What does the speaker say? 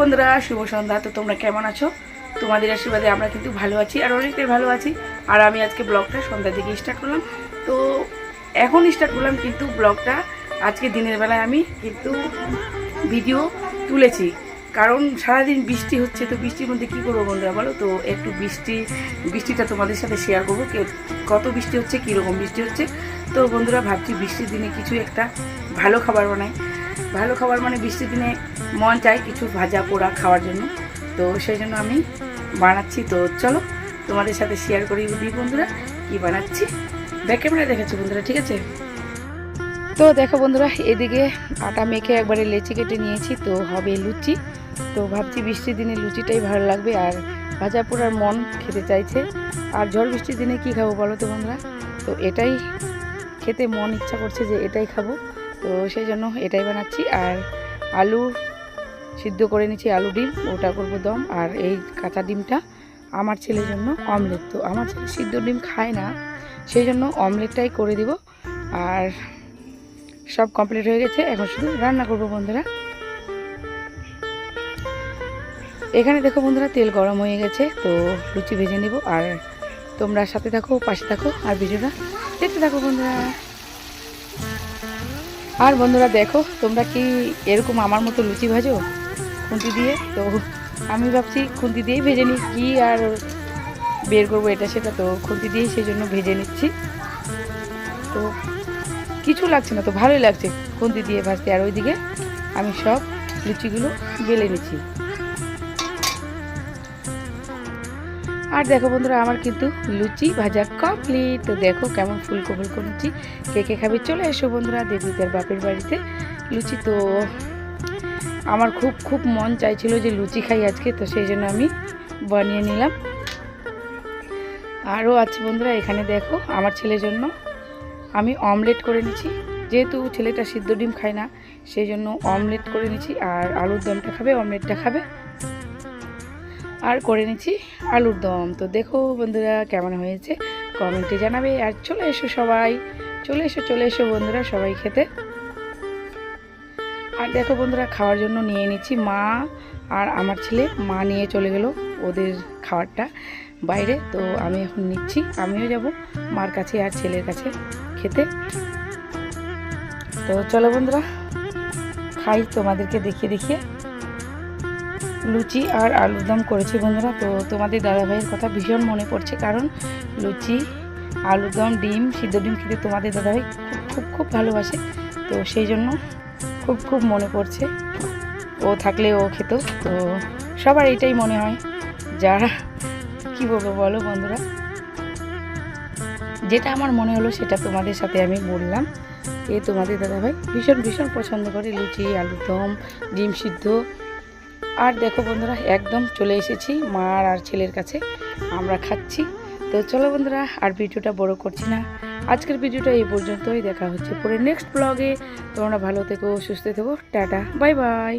বন্ধুরা, শুভ সন্ধ্যা। তো তোমরা কেমন আছো? তোমাদের আশীর্বাদে আমরা কিন্তু ভালো আছি, আর অনেকটাই ভালো আছি। আর আমি আজকে ব্লগটা সন্ধ্যা থেকে স্টার্ট করলাম। তো এখন স্টার্ট করলাম, কিন্তু ব্লগটা আজকে দিনের বেলায় আমি কিন্তু ভিডিও তুলেছি, কারণ সারাদিন বৃষ্টি হচ্ছে। তো বৃষ্টির মধ্যে কী করবো বন্ধুরা বলো? তো একটু বৃষ্টিটা তোমাদের সাথে শেয়ার করবো, কত বৃষ্টি হচ্ছে, কীরকম বৃষ্টি হচ্ছে। তো বন্ধুরা, ভাবছি বৃষ্টির দিনে কিছু একটা ভালো খাবার বানাই। ভালো খাবার মানে বৃষ্টির দিনে মন চায় কিছু ভাজা পোড়া খাওয়ার জন্য। তো সেই জন্য আমি বানাচ্ছি। তো চলো তোমাদের সাথে শেয়ার করি দিই বন্ধুরা কি বানাচ্ছি। ব্যাক ক্যামেরায় দেখাচ্ছি বন্ধুরা, ঠিক আছে? তো দেখো বন্ধুরা, এদিকে আটা মেখে একবারে লেচি কেটে নিয়েছি। তো হবে লুচি। তো ভাবছি বৃষ্টির দিনে লুচিটাই ভালো লাগবে, আর ভাজা পোড়ার মন খেতে চাইছে। আর ঝড় বৃষ্টির দিনে কি খাবো বলো তো বন্ধুরা? তো এটাই খেতে মন ইচ্ছা করছে যে এটাই খাবো। তো সেই জন্য এটাই বানাচ্ছি। আর আলু সিদ্ধ করে নিচ্ছি, আলু ডিম, ওটা করবো দম। আর এই কাঁচা ডিমটা আমার ছেলের জন্য অমলেট। তো আমার ছেলে সিদ্ধ ডিম খায় না, সেই জন্য অমলেটটাই করে দিব। আর সব কমপ্লিট হয়ে গেছে, এখন শুধু রান্না করবো বন্ধুরা। এখানে দেখো বন্ধুরা, তেল গরম হয়ে গেছে। তো লুচি ভেজে নিব, আর তোমরা সাথে থাকো, পাশে থাকো, আর ভিডিওটা দেখতে থাকো বন্ধুরা। আর বন্ধুরা দেখো, তোমরা কি এরকম আমার মতো লুচি ভাজো খুন্তি দিয়ে? তো আমি ভাবছি খুন্তি দিয়েই ভেজে নিই, কি আর বের করবো এটা সেটা। তো খুন্তি দিয়েই সেই জন্য ভেজে নিচ্ছি। তো কিছু লাগছে না, তো ভালোই লাগছে খুন্তি দিয়ে ভাজতে। আর ওইদিকে আমি সব লুচিগুলো বেলে নিচ্ছি। আর দেখো বন্ধুরা, আমার কিন্তু লুচি ভাজা কমপ্লিট। তো দেখো কেমন ফুলকো ফুলকো লুচি। কে কে খাবে চলে এসো বন্ধুরা, দেবীদের বাপের বাড়িতে লুচি। তো আমার খুব খুব মন চাইছিল যে লুচি খাই আজকে, তো সেই জন্য আমি বানিয়ে নিলাম। আরও আছে বন্ধুরা, এখানে দেখো আমার ছেলের জন্য আমি অমলেট করে নিচ্ছি। যেহেতু ছেলেটা সিদ্ধ ডিম খায় না, সেই জন্য অমলেট করে নিচ্ছি। আর আলুর দমটা খাবে, অমলেটটা খাবে। আর করে নিচ্ছি আলুর দম। তো দেখো বন্ধুরা কেমন হয়েছে কমেন্টে জানাবে। আর চলে এসো সবাই, চলে এসো বন্ধুরা সবাই খেতে। আর দেখো বন্ধুরা, খাওয়ার জন্য নিয়ে নিচ্ছি। মা আর আমার ছেলে, মা নিয়ে চলে গেল ওদের খাবারটা বাইরে। তো আমি এখন নিচ্ছি, আমিও যাব মার কাছে আর ছেলের কাছে খেতে। তো চলো বন্ধুরা খাই, তোমাদেরকে দেখিয়ে দেখিয়ে। লুচি আর আলুর দম করেছি বন্ধুরা। তো তোমাদের দাদাভাইয়ের কথা ভীষণ মনে পড়ছে, কারণ লুচি, আলুর দম, ডিম, সিদ্ধ ডিম খেতে তোমাদের দাদাভাই খুব খুব খুব ভালোবাসে। তো সেই জন্য খুব খুব মনে পড়ছে, ও থাকলে ও খেত। তো সবার এইটাই মনে হয়, যারা কী বলবো বলো বন্ধুরা, যেটা আমার মনে হলো সেটা তোমাদের সাথে আমি বললাম। তোমাদের দাদাভাই ভীষণ ভীষণ পছন্দ করে লুচি, আলুর দম, ডিম সিদ্ধ। আর দেখো বন্ধুরা, একদম চলে এসেছি মার আর ছেলের কাছে, আমরা খাচ্ছি। তো চলো বন্ধুরা, আর ভিডিওটা বড় করছি না, আজকের ভিডিওটা এই পর্যন্তই। দেখা হচ্ছে পরে নেক্সট ব্লগে। তোমরা ভালো থেকো, সুস্থ থেকো, টাটা, বাই বাই।